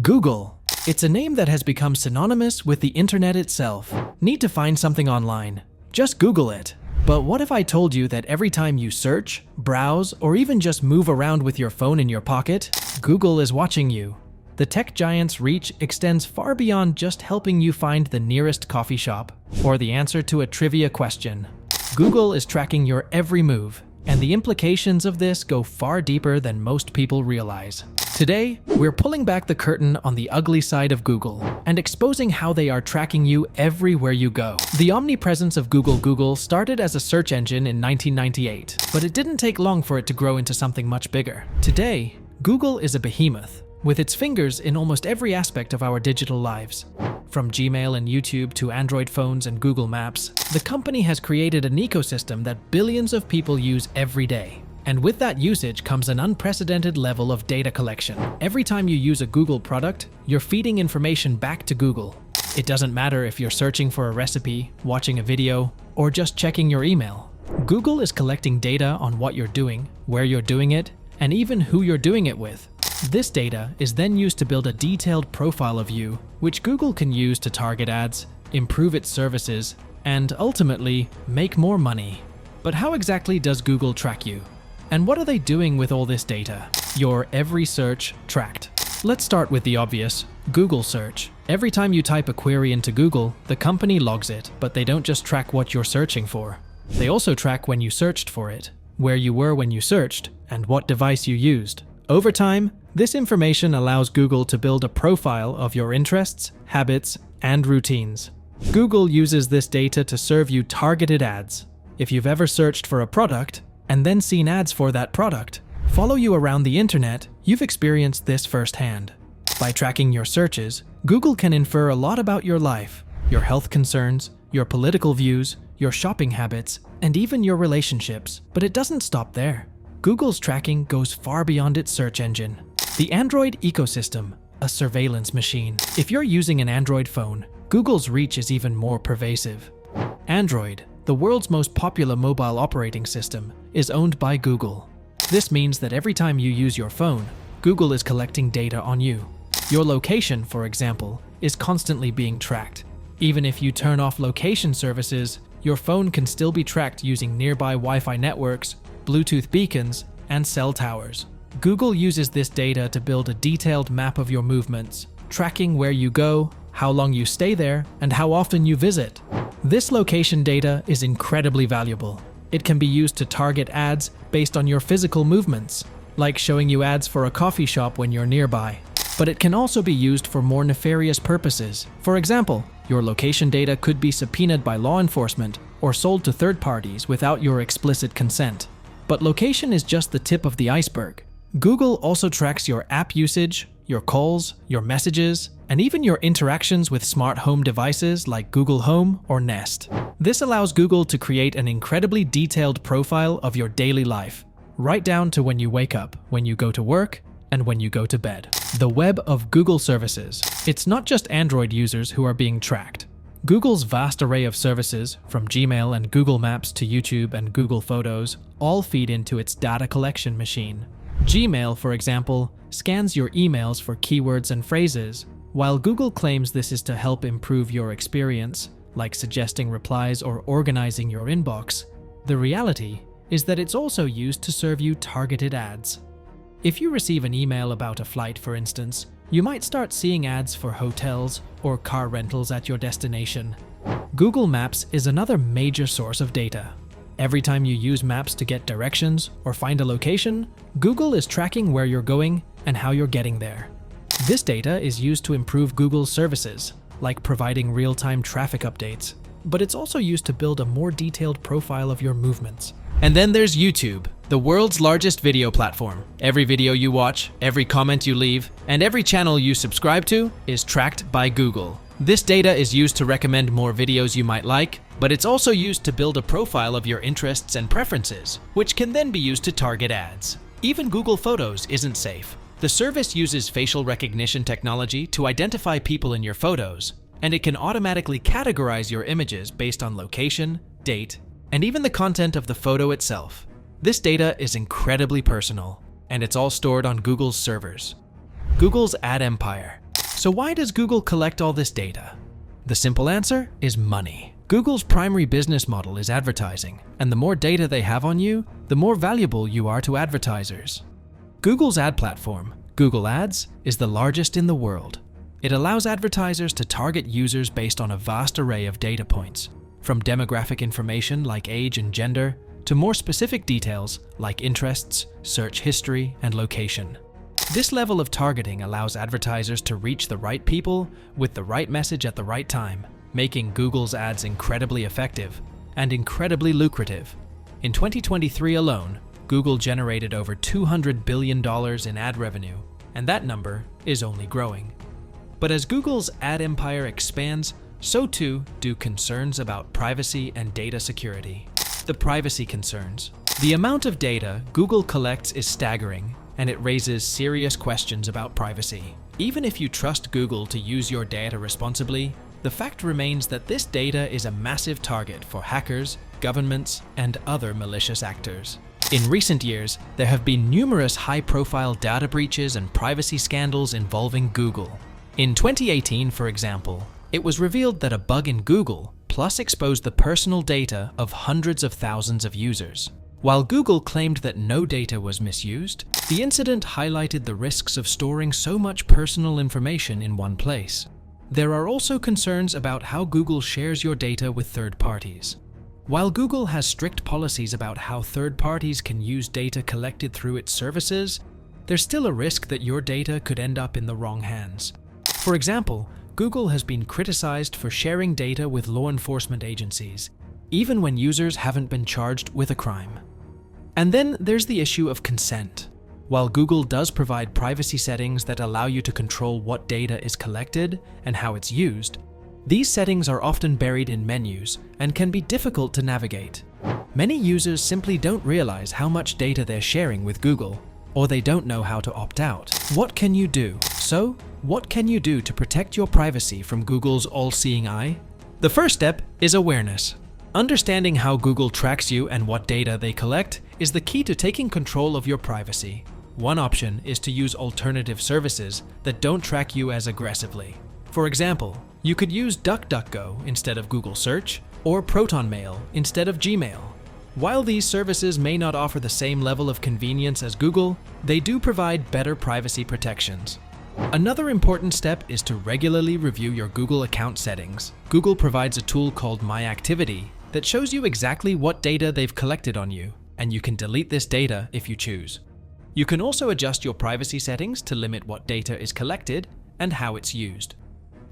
Google. It's a name that has become synonymous with the internet itself. Need to find something online? Just Google it. But what if I told you that every time you search, browse, or even just move around with your phone in your pocket, Google is watching you? The tech giant's reach extends far beyond just helping you find the nearest coffee shop or the answer to a trivia question. Google is tracking your every move, and the implications of this go far deeper than most people realize. Today, we're pulling back the curtain on the ugly side of Google and exposing how they are tracking you everywhere you go. The omnipresence of Google started as a search engine in 1998, but it didn't take long for it to grow into something much bigger. Today, Google is a behemoth, with its fingers in almost every aspect of our digital lives. From Gmail and YouTube to Android phones and Google Maps, the company has created an ecosystem that billions of people use every day. And with that usage comes an unprecedented level of data collection. Every time you use a Google product, you're feeding information back to Google. It doesn't matter if you're searching for a recipe, watching a video, or just checking your email. Google is collecting data on what you're doing, where you're doing it, and even who you're doing it with. This data is then used to build a detailed profile of you, which Google can use to target ads, improve its services, and ultimately, make more money. But how exactly does Google track you? And what are they doing with all this data? Your every search tracked. Let's start with the obvious, Google search. Every time you type a query into Google, the company logs it, but they don't just track what you're searching for. They also track when you searched for it, where you were when you searched, and what device you used. Over time, this information allows Google to build a profile of your interests, habits, and routines. Google uses this data to serve you targeted ads. If you've ever searched for a product and then seen ads for that product follow you around the internet, you've experienced this firsthand. By tracking your searches, Google can infer a lot about your life, your health concerns, your political views, your shopping habits, and even your relationships. But it doesn't stop there. Google's tracking goes far beyond its search engine. The Android ecosystem, a surveillance machine. If you're using an Android phone, Google's reach is even more pervasive. Android, the world's most popular mobile operating system, is owned by Google. This means that every time you use your phone, Google is collecting data on you. Your location, for example, is constantly being tracked. Even if you turn off location services, your phone can still be tracked using nearby Wi-Fi networks, Bluetooth beacons, and cell towers. Google uses this data to build a detailed map of your movements, tracking where you go, how long you stay there, and how often you visit. This location data is incredibly valuable. It can be used to target ads based on your physical movements, like showing you ads for a coffee shop when you're nearby. But it can also be used for more nefarious purposes. For example, your location data could be subpoenaed by law enforcement or sold to third parties without your explicit consent. But location is just the tip of the iceberg. Google also tracks your app usage, your calls, your messages, and even your interactions with smart home devices like Google Home or Nest. This allows Google to create an incredibly detailed profile of your daily life, right down to when you wake up, when you go to work, and when you go to bed. The web of Google services. It's not just Android users who are being tracked. Google's vast array of services, from Gmail and Google Maps to YouTube and Google Photos, all feed into its data collection machine. Gmail, for example, scans your emails for keywords and phrases. While Google claims this is to help improve your experience, like suggesting replies or organizing your inbox, the reality is that it's also used to serve you targeted ads. If you receive an email about a flight, for instance, you might start seeing ads for hotels or car rentals at your destination. Google Maps is another major source of data. Every time you use Maps to get directions or find a location, Google is tracking where you're going and how you're getting there. This data is used to improve Google's services, like providing real-time traffic updates, but it's also used to build a more detailed profile of your movements. And then there's YouTube, the world's largest video platform. Every video you watch, every comment you leave, and every channel you subscribe to is tracked by Google. This data is used to recommend more videos you might like, but it's also used to build a profile of your interests and preferences, which can then be used to target ads. Even Google Photos isn't safe. The service uses facial recognition technology to identify people in your photos, and it can automatically categorize your images based on location, date, and even the content of the photo itself. This data is incredibly personal, and it's all stored on Google's servers. Google's ad empire. So why does Google collect all this data? The simple answer is money. Google's primary business model is advertising, and the more data they have on you, the more valuable you are to advertisers. Google's ad platform, Google Ads, is the largest in the world. It allows advertisers to target users based on a vast array of data points, from demographic information like age and gender, to more specific details like interests, search history, and location. This level of targeting allows advertisers to reach the right people with the right message at the right time, making Google's ads incredibly effective and incredibly lucrative. In 2023 alone, Google generated over $200 billion in ad revenue, and that number is only growing. But as Google's ad empire expands, so too do concerns about privacy and data security. The privacy concerns. The amount of data Google collects is staggering, and it raises serious questions about privacy. Even if you trust Google to use your data responsibly, the fact remains that this data is a massive target for hackers, governments, and other malicious actors. In recent years, there have been numerous high-profile data breaches and privacy scandals involving Google. In 2018, for example, it was revealed that a bug in Google Plus exposed the personal data of hundreds of thousands of users. While Google claimed that no data was misused, the incident highlighted the risks of storing so much personal information in one place. There are also concerns about how Google shares your data with third parties. While Google has strict policies about how third parties can use data collected through its services, there's still a risk that your data could end up in the wrong hands. For example, Google has been criticized for sharing data with law enforcement agencies, even when users haven't been charged with a crime. And then there's the issue of consent. While Google does provide privacy settings that allow you to control what data is collected and how it's used, these settings are often buried in menus and can be difficult to navigate. Many users simply don't realize how much data they're sharing with Google, or they don't know how to opt out. What can you do? So, what can you do to protect your privacy from Google's all-seeing eye? The first step is awareness. Understanding how Google tracks you and what data they collect is the key to taking control of your privacy. One option is to use alternative services that don't track you as aggressively. For example, you could use DuckDuckGo instead of Google Search, or ProtonMail instead of Gmail. While these services may not offer the same level of convenience as Google, they do provide better privacy protections. Another important step is to regularly review your Google account settings. Google provides a tool called My Activity that shows you exactly what data they've collected on you, and you can delete this data if you choose. You can also adjust your privacy settings to limit what data is collected and how it's used.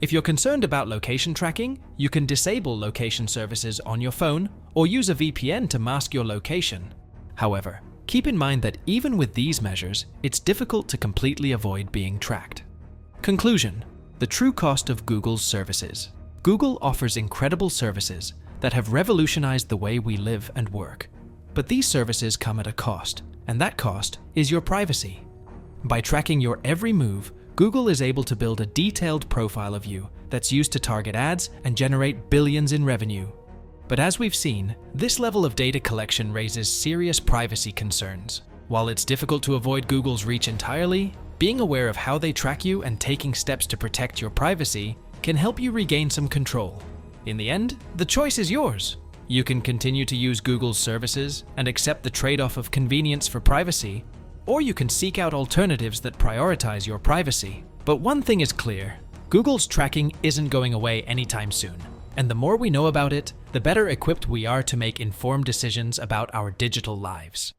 If you're concerned about location tracking, you can disable location services on your phone or use a VPN to mask your location. However, keep in mind that even with these measures, it's difficult to completely avoid being tracked. Conclusion: the true cost of Google's services. Google offers incredible services that have revolutionized the way we live and work. But these services come at a cost, and that cost is your privacy. By tracking your every move, Google is able to build a detailed profile of you that's used to target ads and generate billions in revenue. But as we've seen, this level of data collection raises serious privacy concerns. While it's difficult to avoid Google's reach entirely, being aware of how they track you and taking steps to protect your privacy can help you regain some control. In the end, the choice is yours. You can continue to use Google's services and accept the trade-off of convenience for privacy, or you can seek out alternatives that prioritize your privacy. But one thing is clear: Google's tracking isn't going away anytime soon. And the more we know about it, the better equipped we are to make informed decisions about our digital lives.